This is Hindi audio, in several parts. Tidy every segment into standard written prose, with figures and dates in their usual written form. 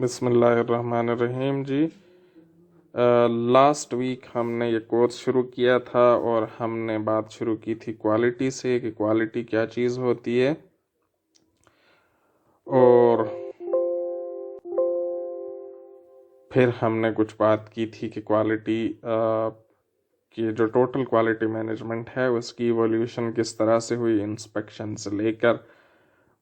बिस्मिल्लाहिर्रहमानिर्रहीम जी। लास्ट वीक हमने ये कोर्स शुरू किया था और हमने बात शुरू की थी क्वालिटी से कि क्वालिटी क्या चीज़ होती है। और फिर हमने कुछ बात की थी कि क्वालिटी की जो टोटल क्वालिटी मैनेजमेंट है उसकी इवोल्यूशन किस तरह से हुई, इंस्पेक्शन से लेकर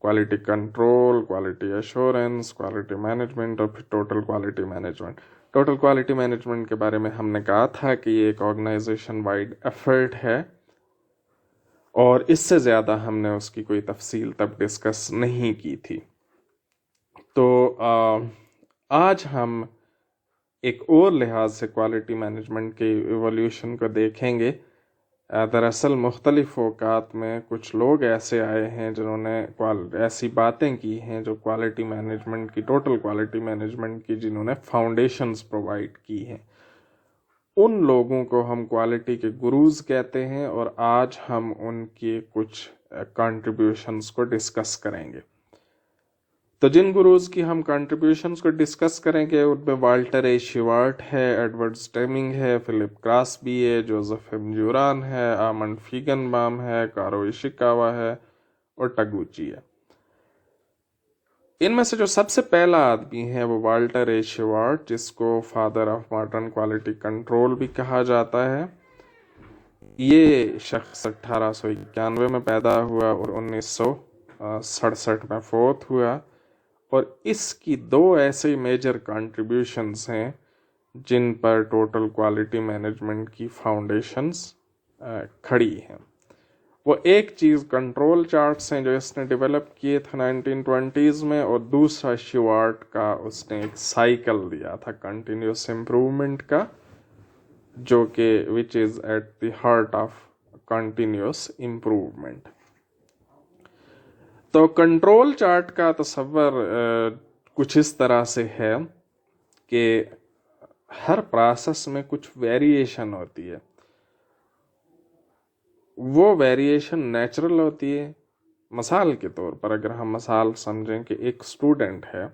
quality control, quality assurance, quality management और फिर total quality management. Total quality management के बारे में हमने कहा था कि ये एक ऑर्गेनाइजेशन वाइड एफर्ट है और इससे ज़्यादा हमने उसकी कोई तफसील तब डिस्कस नहीं की थी। तो आज हम एक और लिहाज से क्वालिटी मैनेजमेंट के इवोल्यूशन को देखेंगे। दरअसल मुख्तलिफ औकात में कुछ लोग ऐसे आए हैं जिन्होंने ऐसी बातें की हैं जो क्वालिटी मैनेजमेंट की, टोटल क्वालिटी मैनेजमेंट की, जिन्होंने फाउंडेशंस प्रोवाइड की हैं। उन लोगों को हम क्वालिटी के गुरूज कहते हैं और आज हम उनके कुछ कंट्रीब्यूशंस को डिस्कस करेंगे। तो जिन गुरूज की हम कंट्रीब्यूशंस को डिस्कस करेंगे उनमें वाल्टर ए शिवार्ट है, एडवर्ड स्टेमिंग है, फिलिप क्रास्बी है, जोसेफ एम जुरान है, आमंड फीगनबाम है, कारो इशिकावा है और टगुची है। इनमें से जो सबसे पहला आदमी है वो वाल्टर ए शिवार्ट, जिसको father of modern quality control भी कहा जाता है। ये शख्स 1891 में पैदा हुआ और 1967 में फोर्थ हुआ और इसकी दो ऐसे मेजर कंट्रीब्यूशंस हैं जिन पर टोटल क्वालिटी मैनेजमेंट की फाउंडेशंस खड़ी हैं। वो एक चीज़ कंट्रोल चार्ट्स हैं जो इसने डेवलप किए थे 1920s में, और दूसरा शिवार्ट का उसने एक साइकिल दिया था कंटिन्यूस इम्प्रूवमेंट का, जो कि which is at the heart of continuous improvement. तो कंट्रोल चार्ट का तस्वर कुछ इस तरह से है कि हर प्रोसेस में कुछ वेरिएशन होती है। वो वेरिएशन नेचुरल होती है। मिसाल के तौर पर अगर हम मिसाल समझें कि एक स्टूडेंट है,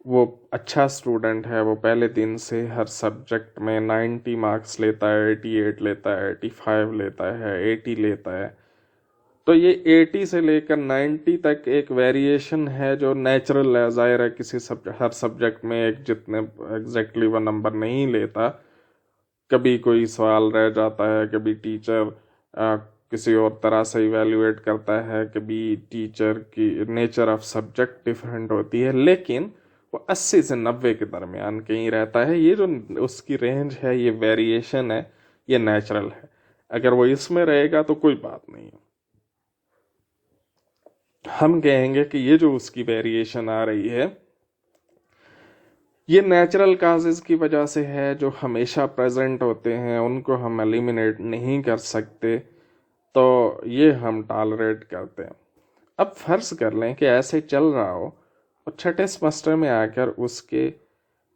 वो अच्छा स्टूडेंट है, वो पहले दिन से हर सब्जेक्ट में 90 मार्क्स लेता है, 88 लेता है, 85 लेता है, 80 लेता है। तो ये 80 से लेकर 90 तक एक वेरिएशन है जो नेचुरल है। जाहिर है किसी हर सब्जेक्ट में एक जितने एग्जैक्टली वो नंबर नहीं लेता, कभी कोई सवाल रह जाता है, कभी टीचर किसी और तरह से इवेल्युएट करता है, कभी टीचर की नेचर ऑफ सब्जेक्ट डिफरेंट होती है, लेकिन वो 80 से 90 के दरमियान कहीं रहता है। ये जो उसकी रेंज है, ये वेरिएशन है, ये नेचुरल है। अगर वो इसमें रहेगा तो कोई बात नहीं है। हम कहेंगे कि ये जो उसकी वेरिएशन आ रही है ये नेचुरल काजेस की वजह से है, जो हमेशा प्रेजेंट होते हैं उनको हम एलिमिनेट नहीं कर सकते, तो ये हम टॉलरेट करते हैं। अब फर्ज कर लें कि ऐसे चल रहा हो और छठे सेमेस्टर में आकर उसके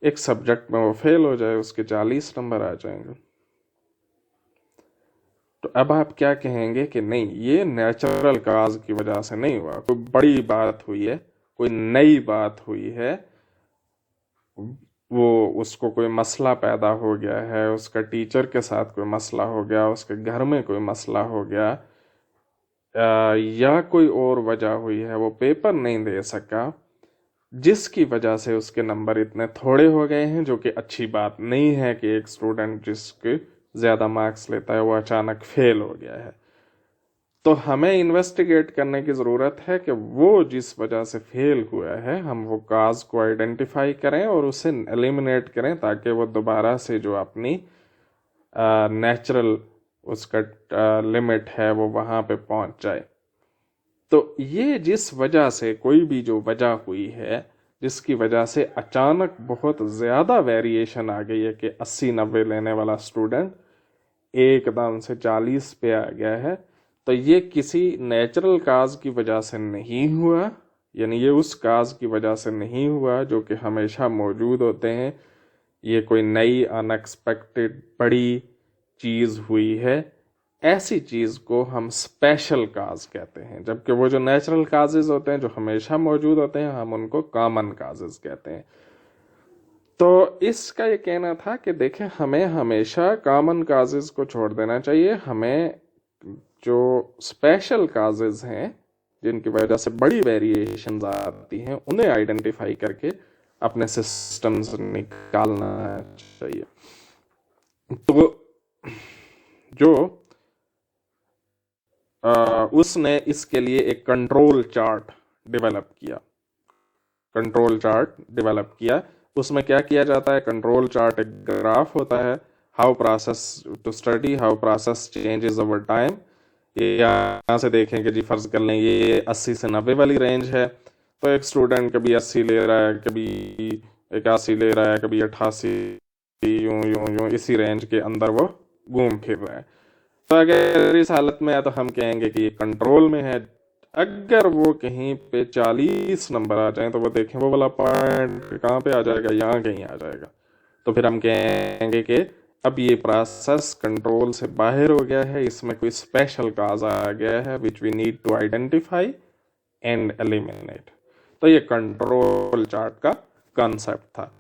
एक सब्जेक्ट में वो फेल हो जाए, उसके 40 नंबर आ जाएंगे, तो अब आप क्या कहेंगे कि नहीं, ये नेचुरल काज की वजह से नहीं हुआ, कोई बड़ी बात हुई है, कोई नई बात हुई है, वो उसको कोई मसला पैदा हो गया है, उसका टीचर के साथ कोई मसला हो गया, उसके घर में कोई मसला हो गया, या कोई और वजह हुई है, वो पेपर नहीं दे सका जिसकी वजह से उसके नंबर इतने थोड़े हो गए हैं, जो कि अच्छी बात नहीं है कि एक स्टूडेंट जिसके ज़्यादा मार्क्स लेता है वो अचानक फेल हो गया है। तो हमें इन्वेस्टिगेट करने की ज़रूरत है कि वो जिस वजह से फेल हुआ है, हम वो काज को आइडेंटिफाई करें और उसे एलिमिनेट करें, ताकि वो दोबारा से जो अपनी नेचुरल उसका लिमिट है वो वहाँ पे पहुँच जाए। तो ये जिस वजह से कोई भी जो वजह हुई है जिसकी वजह से अचानक बहुत ज़्यादा वेरिएशन आ गई है कि 80-90 लेने वाला स्टूडेंट एकदम से 40 पे आ गया है, तो ये किसी नेचुरल काज की वजह से नहीं हुआ, यानी ये उस काज की वजह से नहीं हुआ जो कि हमेशा मौजूद होते हैं। ये कोई नई अनएक्सपेक्टेड बड़ी चीज़ हुई है, ऐसी चीज को हम स्पेशल काज कहते हैं, जबकि वो जो नेचुरल काजेज होते हैं जो हमेशा मौजूद होते हैं हम उनको कॉमन काजेज कहते हैं। तो इसका ये कहना था कि देखें, हमें हमेशा कॉमन काजेज को छोड़ देना चाहिए, हमें जो स्पेशल काजेज हैं जिनकी वजह से बड़ी वेरिएशंस आती हैं उन्हें आइडेंटिफाई करके अपने सिस्टम से निकालना चाहिए। तो जो उसने इसके लिए एक कंट्रोल चार्ट डेवलप किया। उसमें क्या किया जाता है, कंट्रोल चार्ट एक ग्राफ होता है, how process to study how process changes over time. ये यहाँ से देखें कि जी फर्ज कर लें ये 80 से 90 वाली रेंज है, तो एक स्टूडेंट कभी 80 ले रहा है, कभी 81 ले रहा है, कभी 88, यूं यूं यूं इसी रेंज के अंदर वो घूम फिर रहा है। तो अगर इस हालत में है तो हम कहेंगे कि ये कंट्रोल में है। अगर वो कहीं पे 40 नंबर आ जाए तो वो देखें वो वाला पॉइंट कहाँ पे आ जाएगा, यहाँ कहीं आ जाएगा, तो फिर हम कहेंगे कि अब ये प्रोसेस कंट्रोल से बाहर हो गया है, इसमें कोई स्पेशल काज आ गया है which we need to identify and eliminate. तो ये कंट्रोल चार्ट का कॉन्सेप्ट था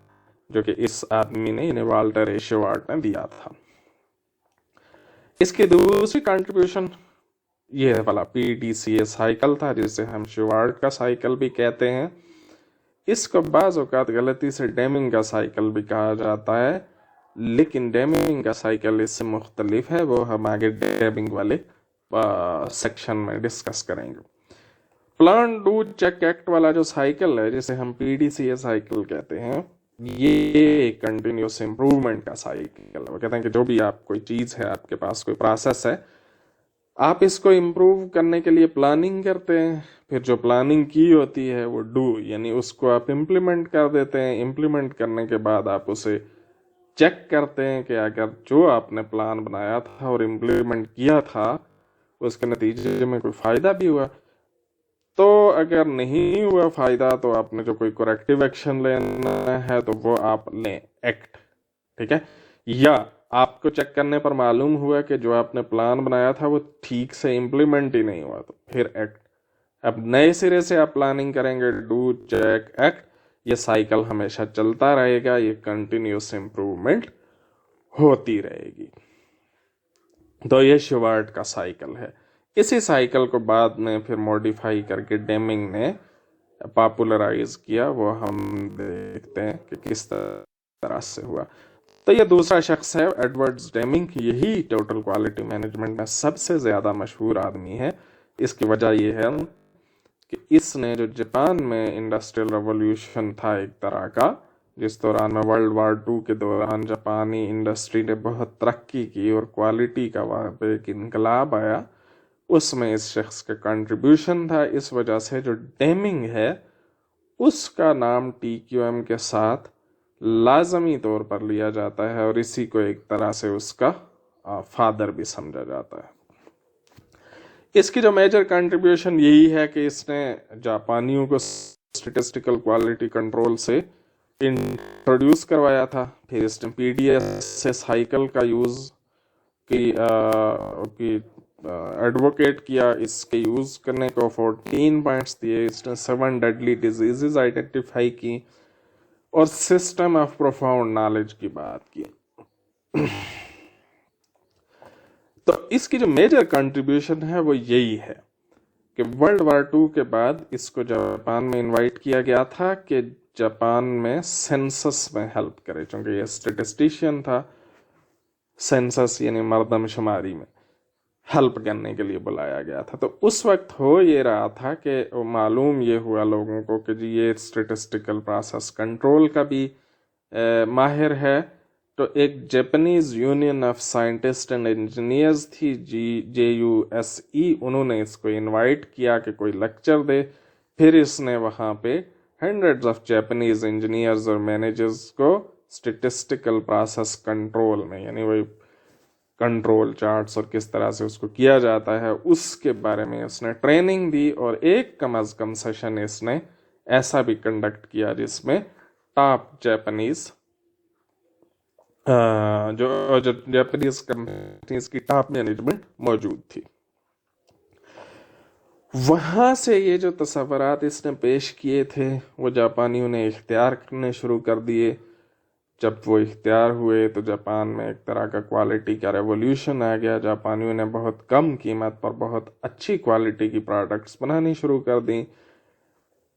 जो कि इस आदमी ने, यानी वाल्टर ए शेवार्ट ने दिया था। इसकी दूसरी कंट्रीब्यूशन ये वाला PDCA साइकिल था, जिसे हम शेवार्ट का साइकिल भी कहते हैं। इसको बाज़ औक़ात गलती से डेमिंग का साइकिल भी कहा जाता है, लेकिन डेमिंग का साइकिल इससे मुख्तलिफ है, वो हम आगे डेमिंग वाले सेक्शन में डिस्कस करेंगे। प्लान डू चेक एक्ट वाला जो साइकिल है, जिसे हम PDCA साइकिल कहते हैं, ये कंटिन्यूस इम्प्रूवमेंट का साइकिल है। वो कहते हैं कि जो भी आप कोई चीज़ है, आपके पास कोई प्रोसेस है, आप इसको इम्प्रूव करने के लिए प्लानिंग करते हैं, फिर जो प्लानिंग की होती है वो डू, यानी उसको आप इम्प्लीमेंट कर देते हैं। इम्प्लीमेंट करने के बाद आप उसे चेक करते हैं कि अगर जो आपने प्लान बनाया था और इम्प्लीमेंट किया था उसके नतीजे में कोई फ़ायदा भी हुआ, तो अगर नहीं हुआ फ़ायदा तो आपने जो कोई करेक्टिव एक्शन लेना है तो वो आप लें, एक्ट, ठीक है। या आपको चेक करने पर मालूम हुआ कि जो आपने प्लान बनाया था वो ठीक से इम्प्लीमेंट ही नहीं हुआ, तो फिर एक्ट। अब नए सिरे से आप प्लानिंग करेंगे, डू चेक एक्ट। ये साइकिल हमेशा चलता रहेगा, ये कंटिन्यूस इम्प्रूवमेंट होती रहेगी। तो ये शेवार्ट का साइकिल है। इसी साइकिल को बाद में फिर मॉडिफाई करके डेमिंग ने पॉपुलराइज किया, वो हम देखते हैं कि किस तरह से हुआ। तो ये दूसरा शख्स है एडवर्ड्स डेमिंग। यही टोटल क्वालिटी मैनेजमेंट में सबसे ज़्यादा मशहूर आदमी है। इसकी वजह यह है कि इसने जो जापान में इंडस्ट्रियल रेवोल्यूशन था एक तरह का, जिस दौरान में वर्ल्ड वार 2 के दौरान जापानी इंडस्ट्री ने बहुत तरक्की की और क्वालिटी का वहाँ पे एक इनकलाब आया, उसमें इस शख्स का कंट्रीब्यूशन था। इस वजह से जो डेमिंग है उसका नाम TQM के साथ लाजमी तौर पर लिया जाता है और इसी को एक तरह से उसका फादर भी समझा जाता है। इसकी जो मेजर कंट्रीब्यूशन यही है कि इसने जापानियों को स्टैटिस्टिकल क्वालिटी कंट्रोल से इंट्रोड्यूस करवाया था। फिर इसने PDS से साइकिल का यूज़ की एडवोकेट किया, इसके यूज़ करने को 14 पॉइंट्स दिए। इसने 7 डेडली डिजीजेज आइडेंटिफाई की और सिस्टम ऑफ प्रोफाउंड नॉलेज की बात की। तो इसकी जो मेजर कंट्रीब्यूशन है वो यही है कि वर्ल्ड वार 2 के बाद इसको जापान में इनवाइट किया गया था कि जापान में सेंसस में हेल्प करे, क्योंकि ये स्टैटिस्टिशियन था। सेंसस यानी मर्दमशुमारी में हेल्प करने के लिए बुलाया गया था। तो उस वक्त हो ये रहा था कि मालूम ये हुआ लोगों को कि जी ये स्टैटिस्टिकल प्रोसेस कंट्रोल का भी माहिर है। तो एक Japanese union of scientist and engineers थी, JUSE, उन्होंने इसको इनवाइट किया कि कोई लेक्चर दे। फिर इसने वहाँ पे हंड्रेड्स ऑफ जापानीज इंजीनियर्स और मैनेजर्स को स्टैटिस्टिकल प्रोसेस कंट्रोल में, यानी वही कंट्रोल चार्ट्स और किस तरह से उसको किया जाता है उसके बारे में उसने ट्रेनिंग दी। और एक कम अज़ कम सेशन इसने ऐसा भी कंडक्ट किया जिसमें टॉप जापानीज जो जापानीज कंपनीज की टॉप मैनेजमेंट मौजूद थी। वहां से ये जो तस्वुरात इसने पेश किए थे वो जापानियों ने इख्तियार करने शुरू कर दिए। जब वो इख्तियार हुए तो जापान में एक तरह का क्वालिटी का रेवोल्यूशन आ गया। जापानियों ने बहुत कम कीमत पर बहुत अच्छी क्वालिटी की प्रोडक्ट्स बनानी शुरू कर दी,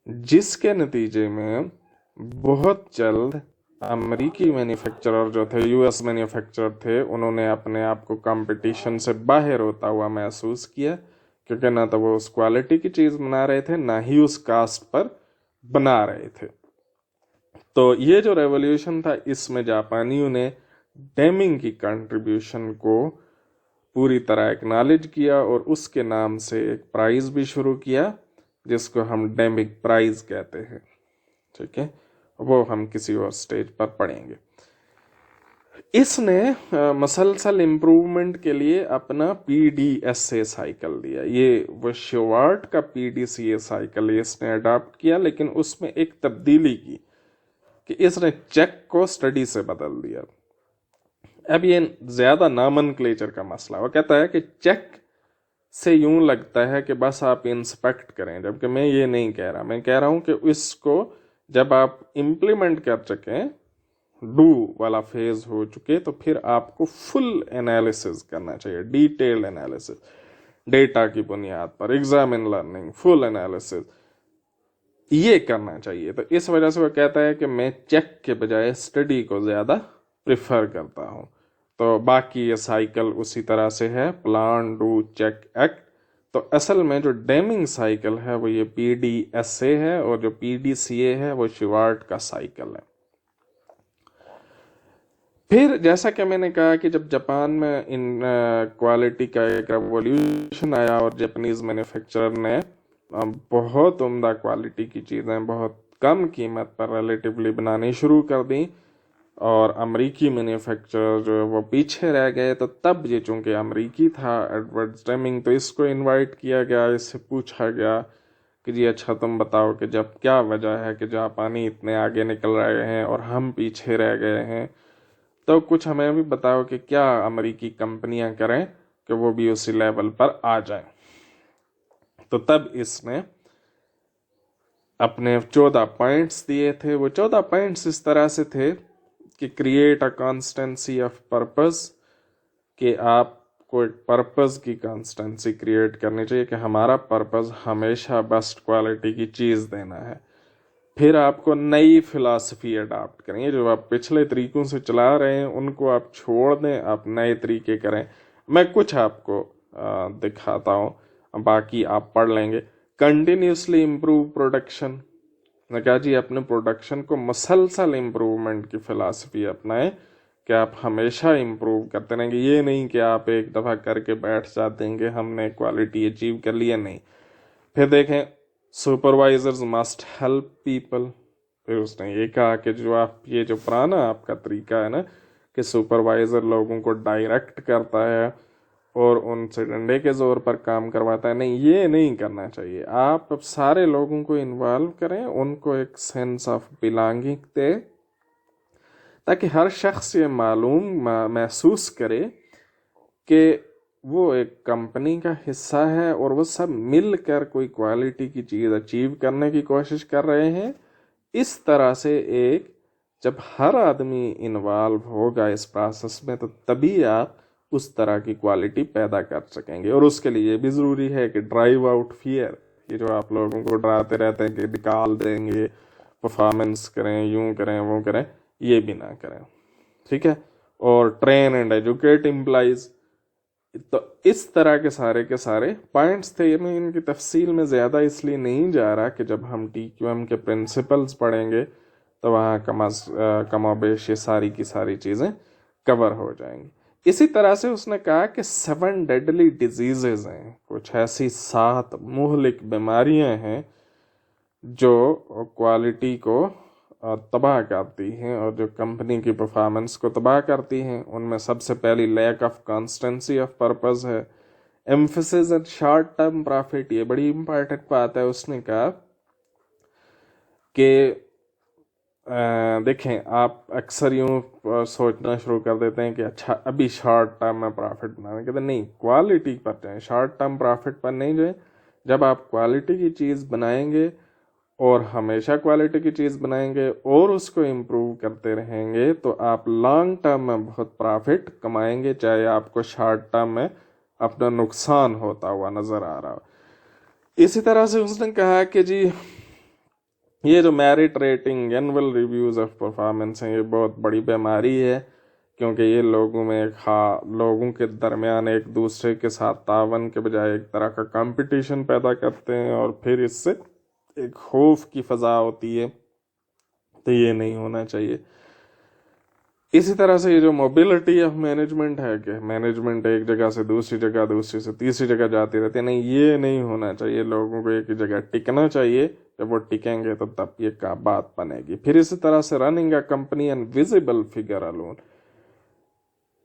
जिसके नतीजे में बहुत जल्द अमेरिकी मैन्युफैक्चरर जो थे, यूएस मैन्युफैक्चरर थे, उन्होंने अपने आप को कंपटीशन से बाहर होता हुआ महसूस किया, क्योंकि ना तो वो उस क्वालिटी की चीज़ बना रहे थे, ना ही उस कास्ट पर बना रहे थे। तो ये जो रेवोल्यूशन था, इसमें जापानियों ने डेमिंग की कंट्रीब्यूशन को पूरी तरह एक्नॉलेज किया और उसके नाम से एक प्राइज भी शुरू किया, जिसको हम डेमिंग प्राइज कहते हैं। ठीक है, वो हम किसी और स्टेज पर पढ़ेंगे। इसने मसलसल इम्प्रूवमेंट के लिए अपना PDCA साइकिल दिया। ये वो शिवार्ट का PDCA साइकिल इसने अडॉप्ट किया, लेकिन उसमें एक तब्दीली की कि इसने चेक को स्टडी से बदल दिया। अब ये ज्यादा नॉमेनक्लेचर का मसला, वो कहता है कि चेक से यूं लगता है कि बस आप इंस्पेक्ट करें, जबकि मैं ये नहीं कह रहा। मैं कह रहा हूं कि इसको जब आप इम्प्लीमेंट कर चुके, डू वाला फेज हो चुके, तो फिर आपको फुल एनालिसिस करना चाहिए, डिटेल्ड एनालिसिस, डेटा की बुनियाद पर, exam in learning, full analysis, ये करना चाहिए। तो इस वजह से वो कहता है कि मैं चेक के बजाय स्टडी को ज्यादा प्रिफर करता हूं। तो बाकी ये साइकिल उसी तरह से है, प्लान, डू, चेक, एक्ट। तो असल में जो डेमिंग साइकिल है वो ये PDCA है, और जो PDCA है वो शिवार्ट का साइकिल है। फिर जैसा कि मैंने कहा कि जब जापान में इन क्वालिटी का एक रेवोल्यूशन आया और जापानीज मैन्युफैक्चरर ने बहुत उम्दा क्वालिटी की चीज़ें बहुत कम कीमत पर रिलेटिवली बनानी शुरू कर दी, और अमेरिकी मैन्युफैक्चरर जो है वो पीछे रह गए, तो तब ये चूंकि अमेरिकी था एडवर्ड डेमिंग, तो इसको इनवाइट किया गया, इससे पूछा गया कि जी अच्छा तुम बताओ कि जब क्या वजह है कि जापानी इतने आगे निकल रहे हैं और हम पीछे रह गए हैं, तो कुछ हमें भी बताओ कि क्या अमेरिकी कंपनियां करें कि वो भी उसी लेवल पर आ जाएं। तो तब इसने अपने 14 पॉइंट्स दिए थे। वो 14 पॉइंट्स इस तरह से थे कि create a constituency of purpose, कि आपको एक पर्पस की कॉन्स्टेंसी क्रिएट करनी चाहिए कि हमारा पर्पस हमेशा बेस्ट क्वालिटी की चीज़ देना है। फिर आपको नई फिलॉसफी अडॉप्ट करें, जो आप पिछले तरीकों से चला रहे हैं उनको आप छोड़ दें, आप नए तरीके करें। मैं कुछ आपको दिखाता हूँ, बाकी आप पढ़ लेंगे। कंटिन्यूसली इम्प्रूव प्रोडक्शन, मैं कहा जी अपने प्रोडक्शन को मसलसल इम्प्रूवमेंट की फिलॉसफी अपनाएं कि आप हमेशा इम्प्रूव करते रहेंगे। ये नहीं कि आप एक दफ़ा करके बैठ जाते हैं कि हमने क्वालिटी अचीव कर लिया, नहीं। फिर देखें सुपरवाइजर्स मस्ट हेल्प पीपल। फिर उसने ये कहा कि जो आप ये जो पुराना आपका तरीका है ना कि सुपरवाइजर लोगों को डायरेक्ट करता है और उनसे डंडे के जोर पर काम करवाता है, नहीं, ये नहीं करना चाहिए। आप अब सारे लोगों को इन्वॉल्व करें, उनको एक सेंस ऑफ बिलोंगिंग दे, ताकि हर शख्स ये महसूस करे कि वो एक कंपनी का हिस्सा है और वो सब मिलकर कोई क्वालिटी की चीज़ अचीव करने की कोशिश कर रहे हैं। इस तरह से एक जब हर आदमी इन्वॉल्व होगा इस प्रोसेस में, तो तभी आप उस तरह की क्वालिटी पैदा कर सकेंगे। और उसके लिए भी ज़रूरी है कि ड्राइव आउट फियर, ये जो आप लोगों को डराते रहते हैं कि निकाल देंगे, परफॉर्मेंस करें, यूं करें, वो करें, ये भी ना करें। ठीक है। और ट्रेन एंड एजुकेट एम्प्लॉइज। तो इस तरह के सारे पॉइंट्स थे। मैं इनकी तफसील में ज़्यादा इसलिए नहीं जा रहा कि जब हम TQM के प्रिंसिपल्स पढ़ेंगे तो वहाँ कमोबेश ये सारी की सारी चीज़ें कवर हो जाएंगी। इसी तरह से उसने कहा कि 7 डेडली डिजीजेज हैं, कुछ ऐसी 7 मुहलिक बीमारियां हैं जो क्वालिटी को तबाह करती हैं और जो कंपनी की परफॉर्मेंस को तबाह करती हैं। उनमें सबसे पहली lack of constancy of purpose है, emphasis and short term profit, ये बड़ी इंपॉर्टेंट बात है। उसने कहा कि देखें, आप अक्सर यूँ सोचना शुरू कर देते हैं कि अच्छा अभी शॉर्ट टर्म में प्रॉफिट बनाने, कहते नहीं, क्वालिटी पर जाएं, शॉर्ट टर्म प्रॉफिट पर नहीं जाएं। जब आप क्वालिटी की चीज़ बनाएंगे और हमेशा क्वालिटी की चीज़ बनाएंगे और उसको इम्प्रूव करते रहेंगे तो आप लॉन्ग टर्म में बहुत प्रॉफिट कमाएंगे, चाहे आपको शॉर्ट टर्म में अपना नुकसान होता हुआ नज़र आ रहा हो। इसी तरह से उसने कहा कि जी ये जो merit rating, annual reviews of performance है, ये बहुत बड़ी बीमारी है, क्योंकि ये लोगों के दरमियान एक दूसरे के साथ तावन के बजाय एक तरह का कंपटीशन पैदा करते हैं और फिर इससे एक खौफ की फजा होती है। तो ये नहीं होना चाहिए। इसी तरह से ये जो मोबिलिटी ऑफ मैनेजमेंट है कि मैनेजमेंट एक जगह से दूसरी जगह, दूसरी से तीसरी जगह जाती रहती है, नहीं, ये नहीं होना चाहिए। लोगों को एक ही जगह टिकना चाहिए। जब वो टिकेंगे तो तब ये का बात बनेगी। फिर इसी तरह से running a company and visible figure alone,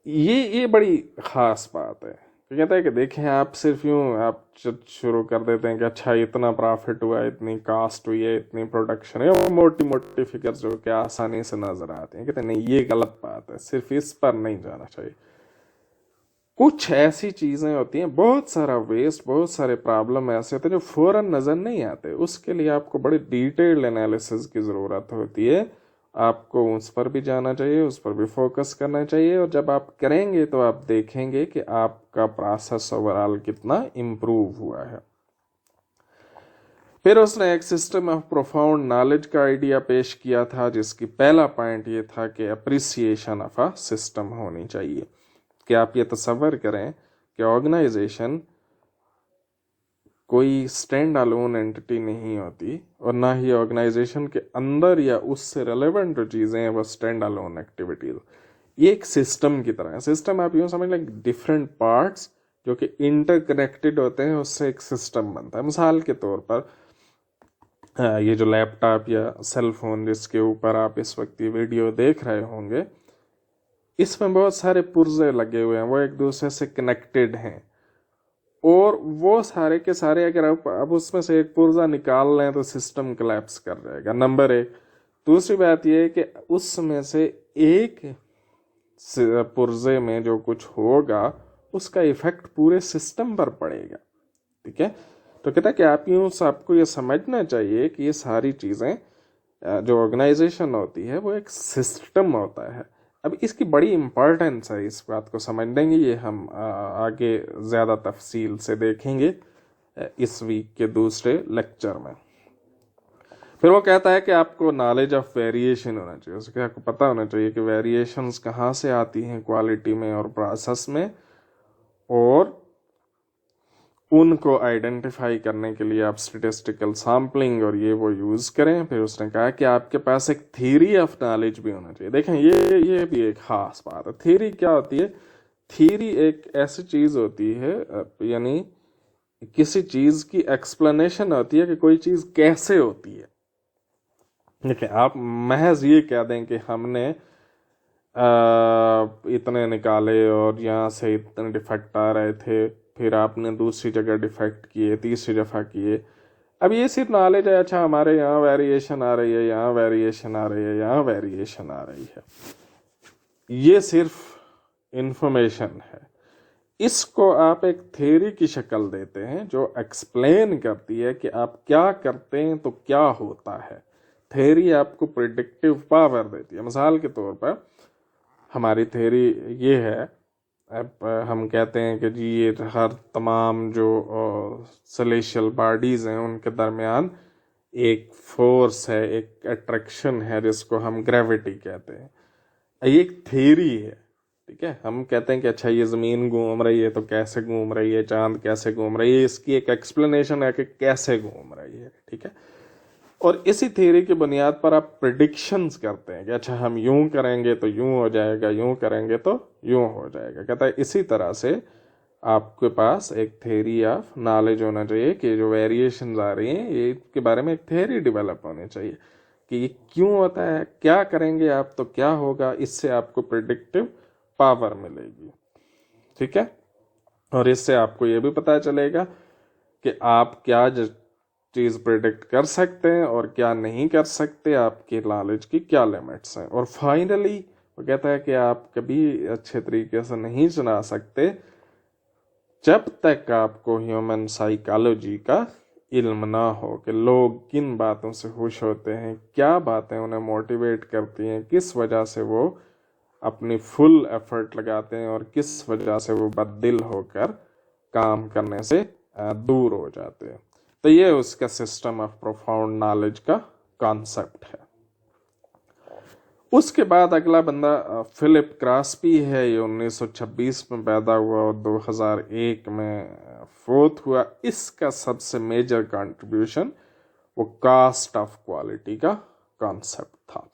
ये बड़ी खास बात है। तो कहता है कि देखें, आप सिर्फ यूं आप शुरू कर देते हैं कि अच्छा इतना प्रॉफिट हुआ, इतनी कास्ट हुई है, इतनी प्रोडक्शन है, और मोटी मोटी फिगर्स जो कि आसानी से नजर आते हैं। कहते हैं नहीं, ये गलत बात है, सिर्फ इस पर नहीं जाना चाहिए। कुछ ऐसी चीजें होती हैं, बहुत सारा वेस्ट, बहुत सारे प्रॉब्लम ऐसे होते हैं जो फौरन नजर नहीं आते। उसके लिए आपको बड़ी डिटेल्ड एनालिसिस की जरूरत होती है। आपको उस पर भी जाना चाहिए, उस पर भी फोकस करना चाहिए, और जब आप करेंगे तो आप देखेंगे कि आपका प्रोसेस ओवरऑल कितना इम्प्रूव हुआ है। फिर उसने एक सिस्टम ऑफ प्रोफाउंड नॉलेज का आइडिया पेश किया था, जिसकी पहला पॉइंट ये था कि अप्रिसिएशन ऑफ अ सिस्टम होनी चाहिए। कि आप ये तसव्वुर करें कि ऑर्गेनाइजेशन कोई स्टैंड अलोन एंटिटी नहीं होती, और ना ही ऑर्गेनाइजेशन के अंदर या उससे रेलेवेंट जो चीज़ें हैं वो स्टैंड अलोन एक्टिविटीज। ये एक सिस्टम की तरह है। सिस्टम आप यूँ समझ लें, डिफरेंट पार्ट्स जो कि इंटरकनेक्टेड होते हैं, उससे एक सिस्टम बनता है। मिसाल के तौर पर ये जो लैपटॉप या सेल फोन जिसके ऊपर आप इस वक्त ये वीडियो देख रहे होंगे, इसमें बहुत सारे पुर्जे लगे हुए हैं, वो एक दूसरे से कनेक्टेड हैं, और वो सारे के सारे अगर आप अब उसमें से एक पुर्जा निकाल लें तो सिस्टम कोलैप्स कर जाएगा, नंबर एक। दूसरी बात यह है कि उसमें से एक पुर्जे में जो कुछ होगा उसका इफेक्ट पूरे सिस्टम पर पड़ेगा। ठीक है, तो कहता है कि आपको ये समझना चाहिए कि ये सारी चीज़ें जो ऑर्गेनाइजेशन होती है वो एक सिस्टम होता है। अब इसकी बड़ी इम्पोर्टेंस है, इस बात को समझ लेंगे, ये हम आगे ज़्यादा तफसील से देखेंगे इस वीक के दूसरे लेक्चर में। फिर वो कहता है कि आपको नॉलेज ऑफ वेरिएशन होना चाहिए, उसके आपको पता होना चाहिए कि वेरिएशंस कहाँ से आती हैं क्वालिटी में और प्रोसेस में, और उनको आइडेंटिफाई करने के लिए आप स्टेटिस्टिकल सैम्पलिंग और ये वो यूज़ करें। फिर उसने कहा कि आपके पास एक थ्योरी ऑफ नॉलेज भी होना चाहिए। देखें, ये भी एक खास बात है। थ्योरी क्या होती है? थ्योरी एक ऐसी चीज़ होती है, यानी किसी चीज़ की एक्सप्लेनेशन होती है कि कोई चीज़ कैसे होती है। देखिए, आप महज ये कह दें कि हमने इतने निकाले और यहाँ से इतने डिफेक्ट आ रहे थे, फिर आपने दूसरी जगह डिफेक्ट किए, तीसरी दफ़ा किए, अब ये सिर्फ नॉलेज है। अच्छा, हमारे यहाँ वेरिएशन आ रही है, यहाँ वेरिएशन आ रही है, यहाँ वेरिएशन आ रही है, ये सिर्फ इंफॉर्मेशन है। इसको आप एक थ्योरी की शक्ल देते हैं जो एक्सप्लेन करती है कि आप क्या करते हैं तो क्या होता है। थ्योरी आपको प्रिडिक्टिव पावर देती है। मिसाल के तौर पर हमारी थ्योरी ये है, अब हम कहते हैं कि जी ये हर तमाम जो सेलेशियल बॉडीज़ हैं उनके दरमियान एक फोर्स है, एक अट्रैक्शन है जिसको हम ग्रेविटी कहते हैं। ये एक थ्योरी है। ठीक है, हम कहते हैं कि अच्छा ये ज़मीन घूम रही है तो कैसे घूम रही है, चांद कैसे घूम रही है, इसकी एक एक्सप्लेनेशन है कि कैसे घूम रही है। ठीक है, और इसी थ्योरी की बुनियाद पर आप प्रिडिक्शंस करते हैं कि अच्छा हम यूं करेंगे तो यूं हो जाएगा, यूं करेंगे तो यूं हो जाएगा। कहता है इसी तरह से आपके पास एक थ्योरी ऑफ नॉलेज होना चाहिए कि जो वेरिएशंस आ रही हैं ये के बारे में एक थ्योरी डेवलप होनी चाहिए कि ये क्यों होता है, क्या करेंगे आप तो क्या होगा। इससे आपको प्रिडिक्टिव पावर मिलेगी। ठीक है, और इससे आपको ये भी पता चलेगा कि आप क्या चीज़ प्रिडिक्ट कर सकते हैं और क्या नहीं कर सकते, आपकी नॉलेज की क्या लिमिट्स हैं। और फाइनली वो कहता है कि आप कभी अच्छे तरीके से नहीं सुना सकते जब तक आपको ह्यूमन साइकोलॉजी का इल्म ना हो कि लोग किन बातों से खुश होते हैं, क्या बातें उन्हें मोटिवेट करती हैं, किस वजह से वो अपनी फुल एफर्ट लगाते हैं और किस वजह से वो बददिल होकर काम करने से दूर हो जाते हैं। तो ये उसका सिस्टम ऑफ प्रोफाउंड नॉलेज का कॉन्सेप्ट है। उसके बाद अगला बंदा फिलिप क्रॉस्बी है। ये 1926 में पैदा हुआ और 2001 में फोर्थ हुआ। इसका सबसे मेजर कंट्रीब्यूशन वो कास्ट ऑफ क्वालिटी का कॉन्सेप्ट था।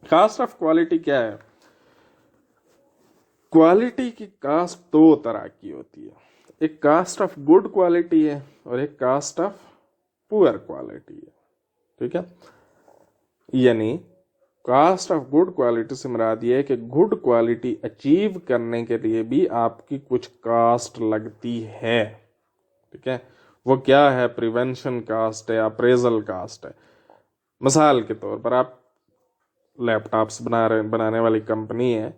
कास्ट ऑफ क्वालिटी क्या है? क्वालिटी की कास्ट दो तरह की होती है, एक कास्ट ऑफ गुड क्वालिटी है और एक कास्ट ऑफ पुअर क्वालिटी है। ठीक है, यानी कास्ट ऑफ गुड क्वालिटी से मुराद ये है कि गुड क्वालिटी अचीव करने के लिए भी आपकी कुछ कास्ट लगती है। ठीक है, वो क्या है? प्रिवेंशन कास्ट है, अप्रेजल कास्ट है। मिसाल के तौर पर आप लैपटॉप्स बनाने वाली कंपनी है,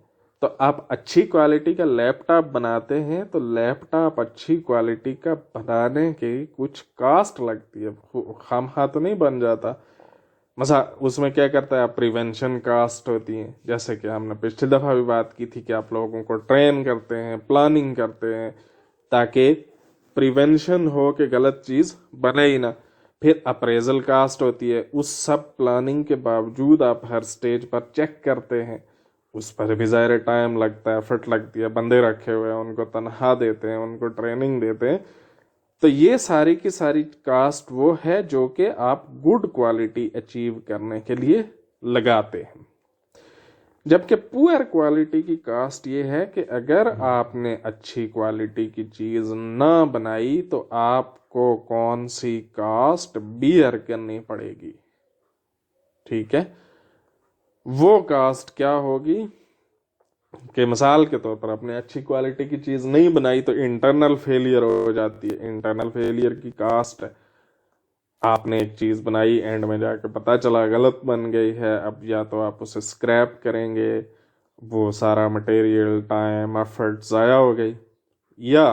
तो आप अच्छी क्वालिटी का लैपटॉप बनाते हैं तो लैपटॉप अच्छी क्वालिटी का बनाने की कुछ कास्ट लगती है, खामखा तो नहीं बन जाता। मसा उसमें क्या करता है? आप प्रिवेंशन कास्ट होती है, जैसे कि हमने पिछली दफ़ा भी बात की थी कि आप लोगों को ट्रेन करते हैं, प्लानिंग करते हैं ताकि प्रिवेंशन हो कि गलत चीज़ बने ही ना। फिर अप्रेजल कास्ट होती है, उस सब प्लानिंग के बावजूद आप हर स्टेज पर चेक करते हैं, उस पर भी ज़ाहिर टाइम लगता है, एफर्ट लगती है, बंदे रखे हुए हैं, उनको तनख्वाह देते हैं, उनको ट्रेनिंग देते हैं। तो ये सारी की सारी कास्ट वो है जो कि आप गुड क्वालिटी अचीव करने के लिए लगाते हैं। जबकि पुअर क्वालिटी की कास्ट ये है कि अगर आपने अच्छी क्वालिटी की चीज़ ना बनाई तो आपको कौन सी कास्ट बियर करनी पड़ेगी। ठीक है, वो कास्ट क्या होगी कि मिसाल के तौर पर आपने अच्छी क्वालिटी की चीज़ नहीं बनाई तो इंटरनल फेलियर हो जाती है। इंटरनल फेलियर की कास्ट है, आपने एक चीज़ बनाई, एंड में जाके पता चला गलत बन गई है, अब या तो आप उसे स्क्रैप करेंगे, वो सारा मटेरियल, टाइम, एफर्ट ज़ाया हो गई, या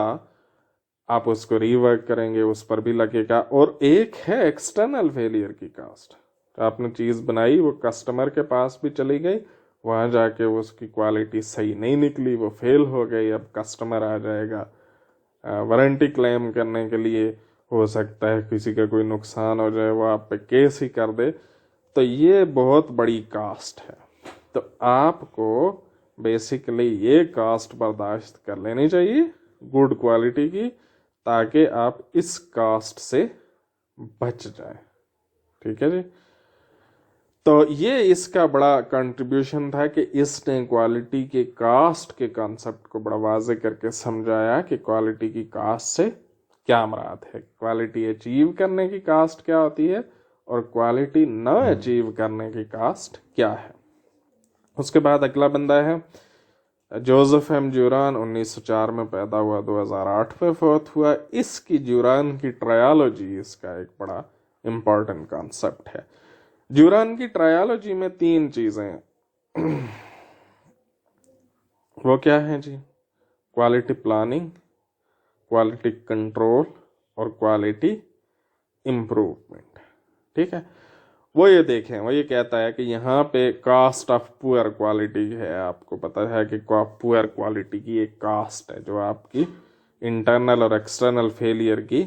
आप उसको रीवर्क करेंगे, उस पर भी लगेगा। और एक है एक्सटर्नल फेलियर की कास्ट, तो आपने चीज़ बनाई, वो कस्टमर के पास भी चली गई, वहाँ जाके उसकी क्वालिटी सही नहीं निकली, वो फेल हो गई। अब कस्टमर आ जाएगा वारंटी क्लेम करने के लिए, हो सकता है किसी का कोई नुकसान हो जाए, वो आप पे केस ही कर दे। तो ये बहुत बड़ी कास्ट है। तो आपको बेसिकली ये कास्ट बर्दाश्त कर लेनी चाहिए गुड क्वालिटी की, ताकि आप इस कास्ट से बच जाए। ठीक है जी, तो ये इसका बड़ा कंट्रीब्यूशन था कि इसने क्वालिटी के कास्ट के कॉन्सेप्ट को बड़ा वाज़े करके समझाया कि क्वालिटी की कास्ट से क्या मुराद है, क्वालिटी अचीव करने की कास्ट क्या होती है और क्वालिटी न अचीव करने की कास्ट क्या है। उसके बाद अगला बंदा है जोसेफ एम ड्यूरान। 1904 में पैदा हुआ, 2008 में फोर्थ हुआ। इसकी ड्यूरान की ट्रायोलॉजी इसका एक बड़ा इम्पॉर्टेंट कॉन्सेप्ट है। ड्यूरान की ट्रायोलॉजी में 3 चीजें हैं। वो क्या है जी? क्वालिटी प्लानिंग, क्वालिटी कंट्रोल और क्वालिटी इम्प्रूवमेंट। ठीक है, वो ये देखें, वो ये कहता है कि यहाँ पे कास्ट ऑफ पुअर क्वालिटी है। आपको पता है कि पुअर क्वालिटी की एक कास्ट है जो आपकी इंटरनल और एक्सटर्नल फेलियर की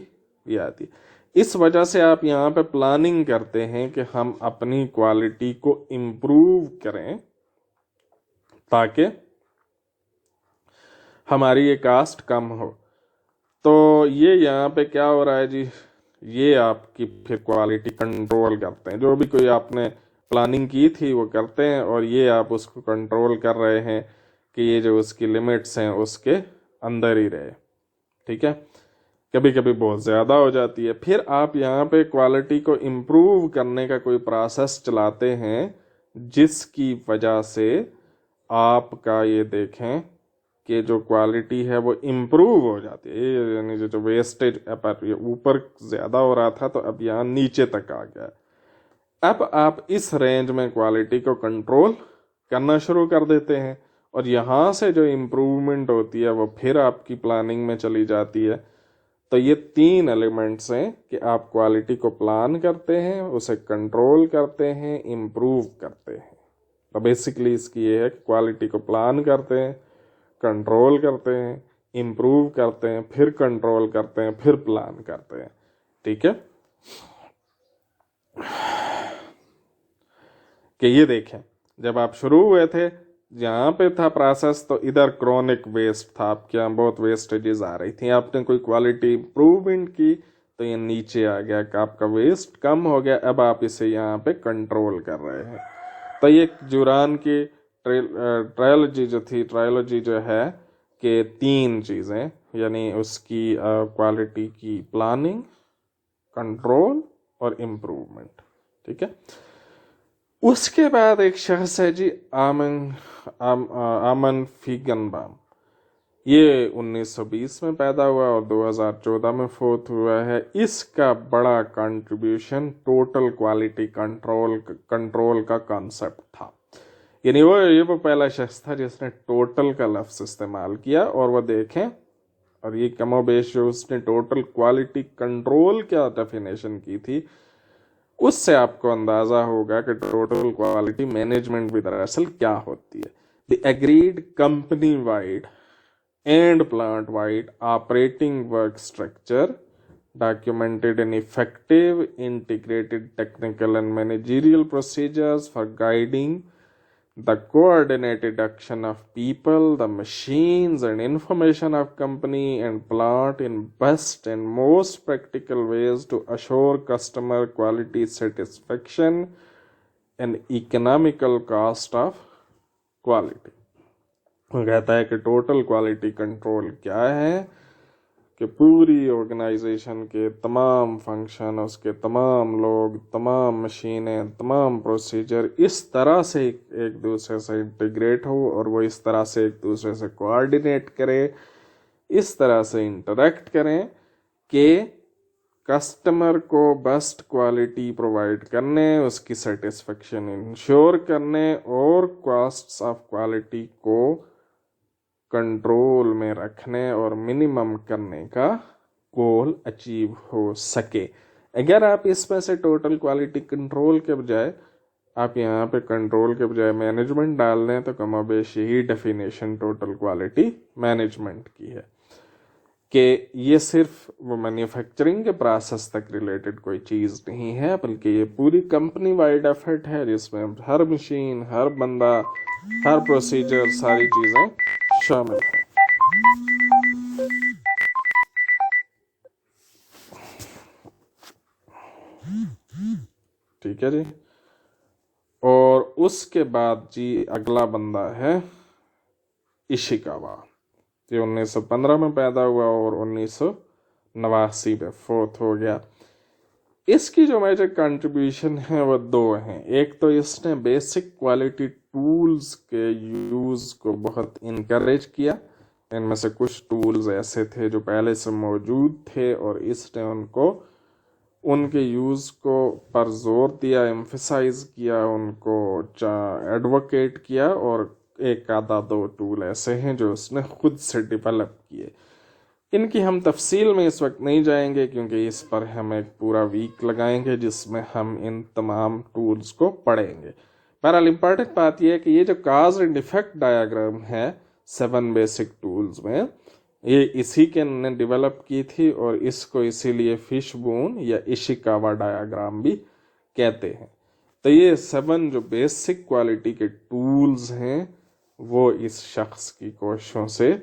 भी आती है। इस वजह से आप यहाँ पे प्लानिंग करते हैं कि हम अपनी क्वालिटी को इम्प्रूव करें ताकि हमारी ये कास्ट कम हो। तो ये यहाँ पे क्या हो रहा है जी? ये आपकी फिर क्वालिटी कंट्रोल करते हैं, जो भी कोई आपने प्लानिंग की थी वो करते हैं, और ये आप उसको कंट्रोल कर रहे हैं कि ये जो उसकी लिमिट्स हैं उसके अंदर ही रहे। ठीक है, कभी कभी बहुत ज़्यादा हो जाती है। फिर आप यहाँ पे क्वालिटी को इम्प्रूव करने का कोई प्रोसेस चलाते हैं जिसकी वजह से आपका ये देखें कि जो क्वालिटी है वो इम्प्रूव हो जाती है, यानी जो वेस्टेज पर ऊपर ज़्यादा हो रहा था तो अब यहाँ नीचे तक आ गया। अब आप इस रेंज में क्वालिटी को कंट्रोल करना शुरू कर देते हैं और यहाँ से जो इम्प्रूवमेंट होती है वो फिर आपकी प्लानिंग में चली जाती है। तो ये 3 एलिमेंट्स हैं कि आप क्वालिटी को प्लान करते हैं, उसे कंट्रोल करते हैं, इम्प्रूव करते हैं। तो बेसिकली इसकी ये है कि क्वालिटी को प्लान करते हैं, कंट्रोल करते हैं, इम्प्रूव करते हैं, फिर कंट्रोल करते हैं, फिर प्लान करते हैं। ठीक है कि ये देखें, जब आप शुरू हुए थे जहाँ पे था प्रोसेस तो इधर क्रॉनिक वेस्ट था, आपके यहाँ बहुत वेस्टेजेस आ रही थी, आपने कोई क्वालिटी इम्प्रूवमेंट की तो ये नीचे आ गया कि आपका वेस्ट कम हो गया, अब आप इसे यहाँ पे कंट्रोल कर रहे हैं। तो ये जुरान की ट्रायोलॉजी जो है कि 3 चीज़ें, यानी उसकी क्वालिटी की प्लानिंग, कंट्रोल और इम्प्रूवमेंट। ठीक है, उसके बाद एक शख्स है जी आमन फीगनबाम। ये 1920 में पैदा हुआ और 2014 में फोर्थ हुआ है। इसका बड़ा कंट्रीब्यूशन टोटल क्वालिटी कंट्रोल का कॉन्सेप्ट था, यानी वो पहला शख्स था जिसने टोटल का लफ्ज़ इस्तेमाल किया। और वो देखें, और ये कमोबेश जो उसने टोटल क्वालिटी कंट्रोल क्या डेफिनेशन की थी, उससे आपको अंदाजा होगा कि टोटल क्वालिटी मैनेजमेंट भी दरअसल क्या होती है। The agreed company wide and plant wide operating work structure documented in effective integrated technical and managerial procedures for guiding the coordinated action of people, the machines and information of company and plant in best and most practical ways to assure customer quality satisfaction and economical cost of quality। वो कहता है कि टोटल क्वालिटी कंट्रोल क्या है कि पूरी ऑर्गेनाइजेशन के तमाम फंक्शन, उसके तमाम लोग, तमाम मशीनें, तमाम प्रोसीजर इस तरह से एक दूसरे से इंटीग्रेट हो और वो इस तरह से एक दूसरे से कोऑर्डिनेट करे, इस तरह से इंटरेक्ट करें कि कस्टमर को बेस्ट क्वालिटी प्रोवाइड करने, उसकी सेटिस्फेक्शन इंश्योर करने और कॉस्ट्स ऑफ क्वालिटी को कंट्रोल में रखने और मिनिमम करने का गोल अचीव हो सके। अगर आप इसमें से टोटल क्वालिटी कंट्रोल के बजाय आप यहाँ पे कंट्रोल के बजाय मैनेजमेंट डाल दें तो कमोबेश यही डेफिनेशन टोटल क्वालिटी मैनेजमेंट की है कि ये सिर्फ वो मैन्युफैक्चरिंग के प्रोसेस तक रिलेटेड कोई चीज़ नहीं है, बल्कि ये पूरी कंपनी वाइड एफर्ट है जिसमें हर मशीन, हर बंदा, हर प्रोसीजर, सारी चीज़ें शामिल है। ठीक है जी। और उसके बाद जी अगला बंदा है इशिकावा, ये 1915 में पैदा हुआ और 1989 में फोर्थ हो गया। इसकी जो मेजर कंट्रीब्यूशन है वो 2 हैं। एक तो इसने बेसिक क्वालिटी टूल्स के यूज़ को बहुत इनकरेज किया। इनमें से कुछ टूल्स ऐसे थे जो पहले से मौजूद थे और इसने उनके यूज़ को पर जोर दिया, एम्फसाइज किया, उनको एडवोकेट किया। और एक आधा 2 टूल ऐसे हैं जो उसने खुद से डेवलप किए। इनकी हम तफसील में इस वक्त नहीं जाएंगे क्योंकि इस पर हम एक पूरा वीक लगाएंगे जिसमें हम इन तमाम टूल्स को पढ़ेंगे। बहरहाल इम्पॉर्टेंट बात यह है कि ये जो काज एंड इफेक्ट डायग्राम है 7 बेसिक टूल्स में, ये इसी के ने डेवलप की थी और इसको इसीलिए फिशबोन या इशिकावा डायग्राम भी कहते हैं। तो ये 7 जो बेसिक क्वालिटी के टूल्स हैं वो इस शख्स की कोशिशों से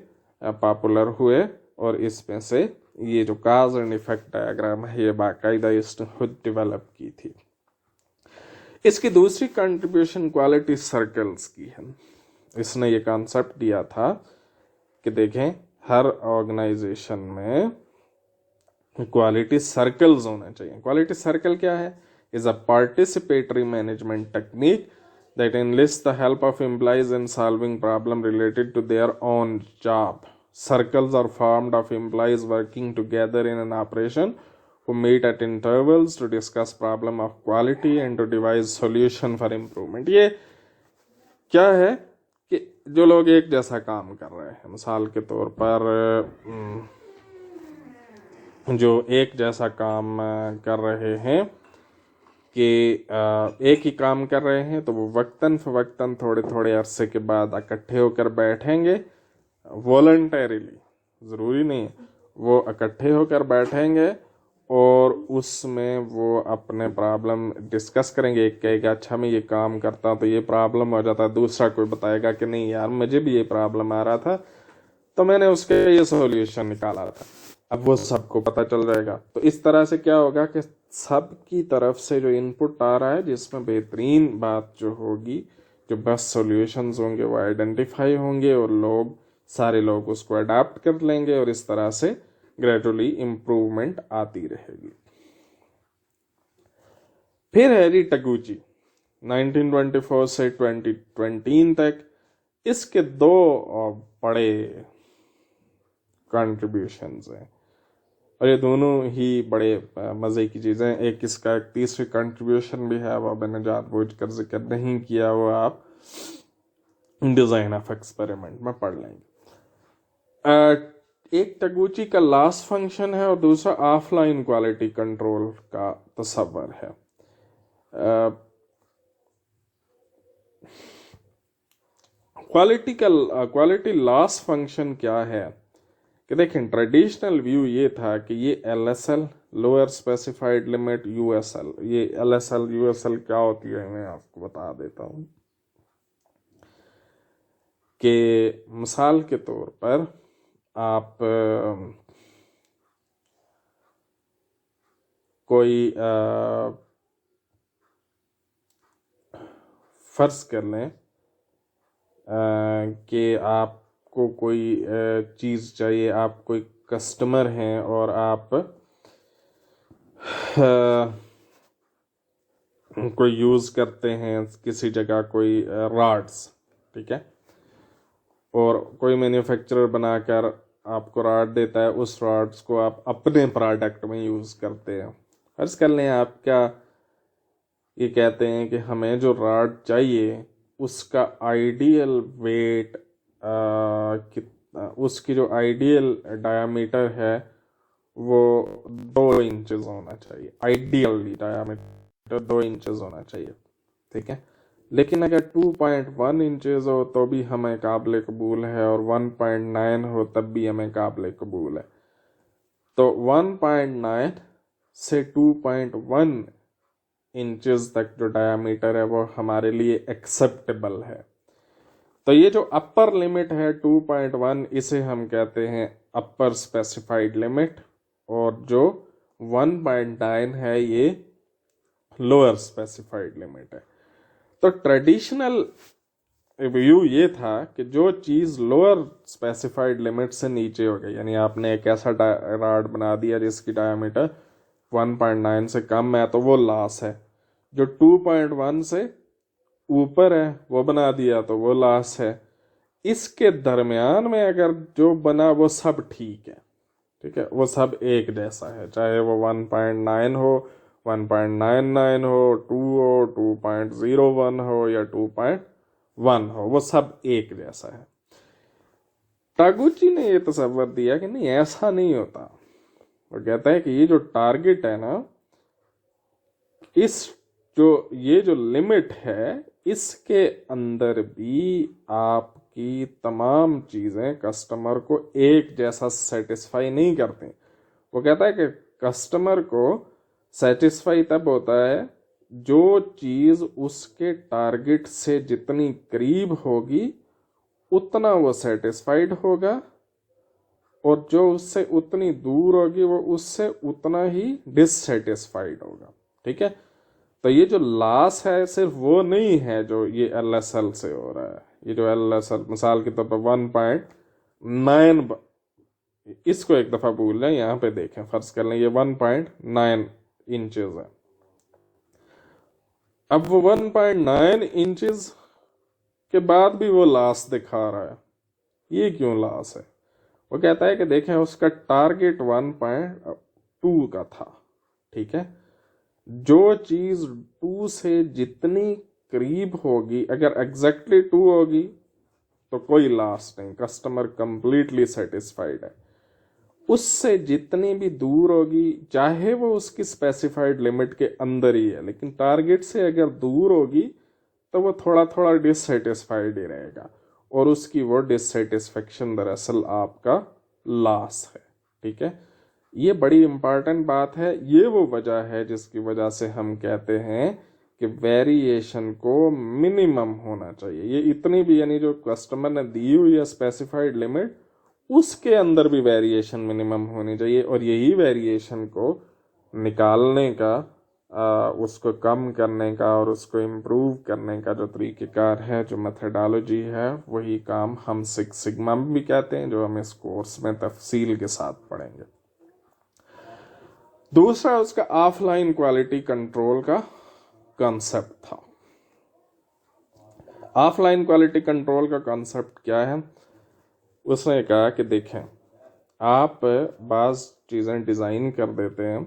पॉपुलर हुए और इसमें से ये जो काज एंड इफेक्ट डायग्राम है ये बाकायदा इसने खुद डेवलप की थी। इसकी दूसरी कंट्रीब्यूशन क्वालिटी सर्कल्स की है। इसने ये कॉन्सेप्ट दिया था कि देखें हर ऑर्गेनाइजेशन में क्वालिटी सर्कल्स होने चाहिए। क्वालिटी सर्कल क्या है? Is a participatory management technique that enlist the help of employees in solving problem related to their own job. Circles are formed of employees working together in an operation who meet at intervals to discuss problem of quality and to devise solution for improvement. ये क्या है कि जो लोग एक जैसा काम कर रहे हैं, मिसाल के तौर पर जो एक जैसा काम कर रहे हैं कि एक ही काम कर रहे हैं, तो वो वक्तन फवक्तन थोड़े थोड़े अरसे के बाद इकट्ठे होकर बैठेंगे वॉलंटरीली, ज़रूरी नहीं है, वो इकट्ठे होकर बैठेंगे और उसमें वो अपने प्रॉब्लम डिस्कस करेंगे। एक कहेगा अच्छा मैं ये काम करता हूँ तो ये प्रॉब्लम हो जाता है, दूसरा कोई बताएगा कि नहीं यार मुझे भी ये प्रॉब्लम आ रहा था तो मैंने उसके ये सॉल्यूशन निकाला था। अब वो सबको पता चल जाएगा। तो इस तरह से क्या होगा कि सबकी तरफ से जो इनपुट आ रहा है, जिसमें बेहतरीन बात जो होगी, जो बेस्ट सॉल्यूशंस होंगे वो आइडेंटिफाई होंगे और सारे लोग उसको अडाप्ट कर लेंगे और इस तरह से ग्रेजुअली इम्प्रूवमेंट आती रहेगी। फिर हैरी टगुची 1924 से 2020 तक, इसके दो बड़े कंट्रीब्यूशंस हैं और ये दोनों ही बड़े मज़े की चीज़ें हैं। एक इसका एक तीसरी कंट्रीब्यूशन भी है, वो मैंने जानबूझकर जिक्र नहीं किया, वो आप डिज़ाइन ऑफ एक्सपेरिमेंट में पढ़ लेंगे। एक टगुची का लास्ट फंक्शन है और दूसरा ऑफलाइन क्वालिटी कंट्रोल का तस्वर है। क्वालिटी लास्ट फंक्शन क्या है कि देखें, ट्रेडिशनल व्यू ये था कि ये LSL lower specified limit USL, ये LSL USL क्या होती है मैं आपको बता देता हूँ कि मिसाल के तौर पर आप कोई फर्ज कर लें कि आपको कोई चीज़ चाहिए, आप कोई कस्टमर हैं और आप कोई यूज़ करते हैं किसी जगह कोई रॉड्स, ठीक है, और कोई मैन्युफैक्चरर बनाकर आपको रॉड देता है, उस रॉड्स को आप अपने प्रोडक्ट में यूज़ करते हैं। फर्ज कर लें आप क्या ये कहते हैं कि हमें जो रॉड चाहिए उसका आइडियल वेट उसकी जो आइडियल डायामीटर है वो 2 इंचेस होना चाहिए, आइडियली डायामीटर 2 इंचेस होना चाहिए, ठीक है। लेकिन अगर 2.1 इंचेस हो तो भी हमें काबिल कबूल है और 1.9 हो तब भी हमें काबिल कबूल है। तो 1.9 से 2.1 इंचेस तक जो डायामीटर है वो हमारे लिए एक्सेप्टेबल है। तो ये जो अपर लिमिट है 2.1, इसे हम कहते हैं अपर स्पेसिफाइड लिमिट, और जो 1.9 है ये लोअर स्पेसिफाइड लिमिट है। तो ट्रेडिशनल व्यू ये था कि जो चीज़ लोअर स्पेसिफाइड लिमिट से नीचे हो गई, यानी आपने एक ऐसा रॉड बना दिया जिसकी डायमीटर 1.9 से कम है तो वो लॉस है, जो 2.1 से ऊपर है वो बना दिया तो वो लॉस है। इसके दरमियान में अगर जो बना वो सब ठीक है, ठीक है, वो सब एक जैसा है, चाहे वो 1.9 हो, 1.99 हो, 2 हो, 2.01 हो या 2.1 हो, वो सब एक जैसा है। टागुची ने ये तस्वर दिया कि नहीं, ऐसा नहीं होता। वो कहता है कि ये जो टारगेट है ना, ये जो लिमिट है, इसके अंदर भी आपकी तमाम चीज़ें कस्टमर को एक जैसा सेटिस्फाई नहीं करती। वो कहता है कि कस्टमर को सेटिस्फाई तब होता है जो चीज़ उसके टारगेट से जितनी करीब होगी उतना वो सेटिस्फाइड होगा, और जो उससे उतनी दूर होगी वो उससे उतना ही डिससेटिस्फाइड होगा, ठीक है। तो ये जो लॉस है सिर्फ वो नहीं है जो ये LSL से हो रहा है। ये जो LSL मिसाल के तौर पर 1.9, इसको एक दफ़ा भूल लें, यहाँ पे देखें, फर्ज कर लें ये 1.9 इंचेस है। अब वो 1.9 इंचेस के बाद भी वो लॉस दिखा रहा है, ये क्यों लॉस है? वो कहता है कि देखें उसका टारगेट 1.2 का था, ठीक है। जो चीज 2 से जितनी करीब होगी, अगर एग्जैक्टली 2 होगी तो कोई लॉस नहीं, कस्टमर कंप्लीटली सेटिस्फाइड है। उससे जितनी भी दूर होगी, चाहे वो उसकी स्पेसिफाइड लिमिट के अंदर ही है, लेकिन टारगेट से अगर दूर होगी तो वो थोड़ा थोड़ा डिससेटिस्फाइड ही रहेगा, और उसकी वो डिससेटिस्फेक्शन दरअसल आपका लॉस है, ठीक है। ये बड़ी इंपॉर्टेंट बात है। ये वो वजह है जिसकी वजह से हम कहते हैं कि वेरिएशन को मिनिमम होना चाहिए। ये इतनी भी, यानी जो कस्टमर ने दी हुई है स्पेसिफाइड लिमिट, उसके अंदर भी वेरिएशन मिनिमम होनी चाहिए, और यही वेरिएशन को निकालने का, उसको कम करने का और उसको इम्प्रूव करने का जो तरीक़ेकार है, जो मेथडोलॉजी है, वही काम हम सिक्स सिग्मा भी कहते हैं, जो हम इस कोर्स में तफसील के साथ पढ़ेंगे। दूसरा उसका ऑफलाइन क्वालिटी कंट्रोल का कॉन्सेप्ट था। ऑफलाइन क्वालिटी कंट्रोल का कॉन्सेप्ट क्या है? उसने कहा कि देखें, आप बाज़ चीज़ें डिज़ाइन कर देते हैं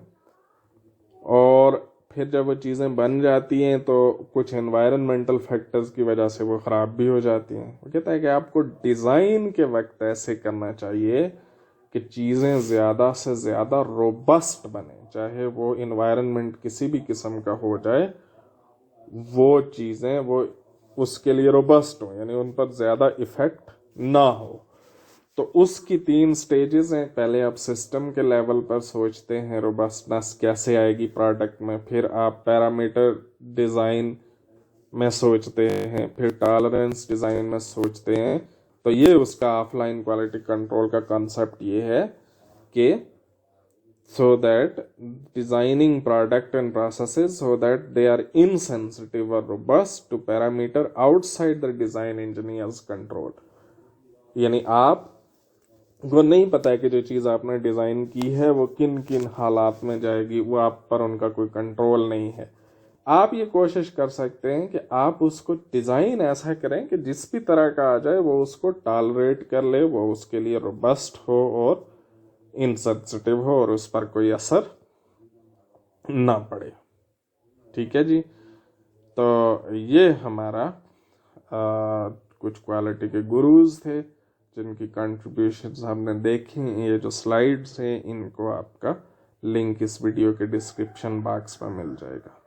और फिर जब वो चीज़ें बन जाती हैं तो कुछ एनवायरनमेंटल फैक्टर्स की वजह से वो ख़राब भी हो जाती हैं। वो कहता है कि आपको डिज़ाइन के वक्त ऐसे करना चाहिए कि चीज़ें ज़्यादा से ज़्यादा रोबस्ट बने, चाहे वो इन्वायरमेंट किसी भी किस्म का हो जाए, वो चीज़ें वो उसके लिए रोबस्ट हो, यानी उन पर ज़्यादा इफ़ेक्ट ना हो। तो उसकी 3 स्टेजेस हैं। पहले आप सिस्टम के लेवल पर सोचते हैं रोबस्टनेस कैसे आएगी प्रोडक्ट में, फिर आप पैरामीटर डिज़ाइन में सोचते हैं, फिर टॉलरेंस डिज़ाइन में सोचते हैं। तो ये उसका ऑफलाइन क्वालिटी कंट्रोल का कॉन्सेप्ट ये है कि so that designing product and processes so that they are insensitive or robust to parameter outside the design engineer's control। यानी आप को नहीं पता है कि जो चीज़ आपने डिज़ाइन की है वो किन किन हालात में जाएगी, वो आप पर उनका कोई कंट्रोल नहीं है। आप ये कोशिश कर सकते हैं कि आप उसको डिज़ाइन ऐसा करें कि जिस भी तरह का आ जाए वो उसको टॉलरेट कर ले, वो उसके लिए रोबस्ट हो और इनसेंसिटिव हो और उस पर कोई असर ना पड़े। ठीक है जी। तो ये हमारा कुछ क्वालिटी के गुरुज थे जिनकी कंट्रीब्यूशंस हमने देखी। ये जो स्लाइड्स हैं इनको आपका लिंक इस वीडियो के डिस्क्रिप्शन बॉक्स में मिल जाएगा।